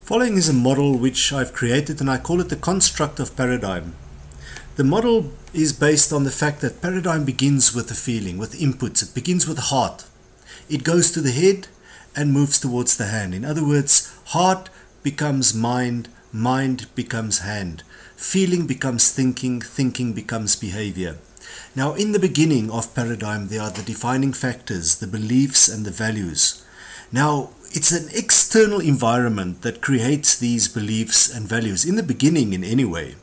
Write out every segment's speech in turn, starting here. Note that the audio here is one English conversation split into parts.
Following is a model which I've created, and I call it the construct of paradigm. The model is based on the fact that paradigm begins with a feeling, with inputs. It begins with the heart. It goes to the head and moves towards the hand. In other words, heart becomes mind, mind becomes hand. Feeling becomes thinking, thinking becomes behavior. Now, in the beginning of paradigm, there are the defining factors, the beliefs and the values. Now, it's an external environment that creates these beliefs and values. In the beginning, in any way.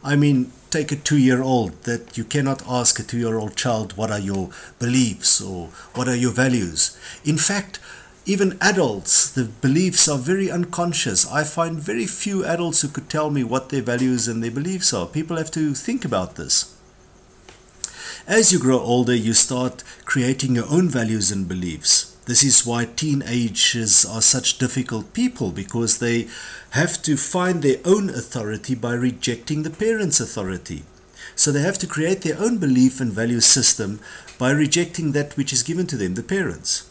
I mean, take a 2-year-old, that you cannot ask a 2-year-old child, what are your beliefs or what are your values? In fact, even adults, the beliefs are very unconscious. I find very few adults who could tell me what their values and their beliefs are. People have to think about this. As you grow older, you start creating your own values and beliefs. This is why teenagers are such difficult people, because they have to find their own authority by rejecting the parents' authority. So they have to create their own belief and value system by rejecting that which is given to them, the parents.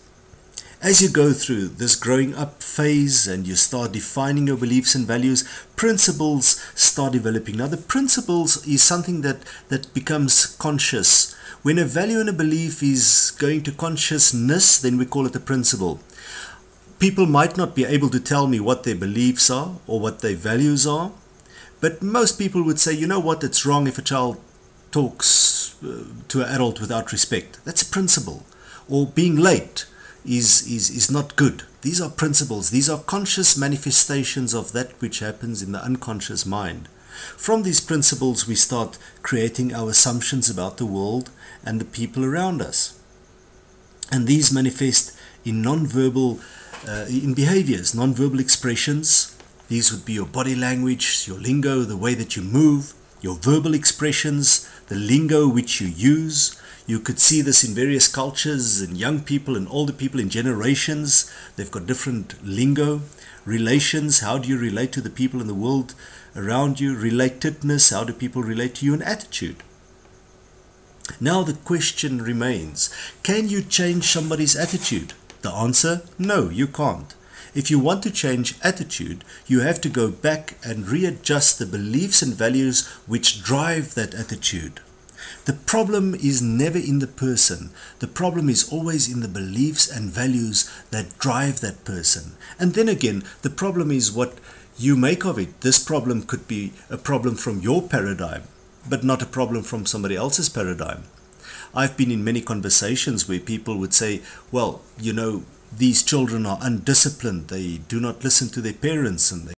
As you go through this growing up phase and you start defining your beliefs and values, principles start developing. Now, the principles is something that becomes conscious. When a value and a belief is going to consciousness, then we call it a principle. People might not be able to tell me what their beliefs are or what their values are, but most people would say, you know what, it's wrong if a child talks to an adult without respect. That's a principle. Or being late is not good. These are principles. These are conscious manifestations of that which happens in the unconscious mind. From these principles, we start creating our assumptions about the world and the people around us. And these manifest in non-verbal, in behaviors, non-verbal expressions. These would be your body language, your lingo, the way that you move, your verbal expressions, the lingo which you use. You could see this in various cultures, and young people and older people in generations. They've got different lingo. Relations, how do you relate to the people in the world around you? Relatedness, how do people relate to you? And attitude. Now the question remains, can you change somebody's attitude? The answer, no, you can't. If you want to change attitude, you have to go back and readjust the beliefs and values which drive that attitude. The problem is never in the person. The problem is always in the beliefs and values that drive that person. And then again, the problem is what you make of it. This problem could be a problem from your paradigm, but not a problem from somebody else's paradigm. I've been in many conversations where people would say, well, you know, these children are undisciplined. They do not listen to their parents, and they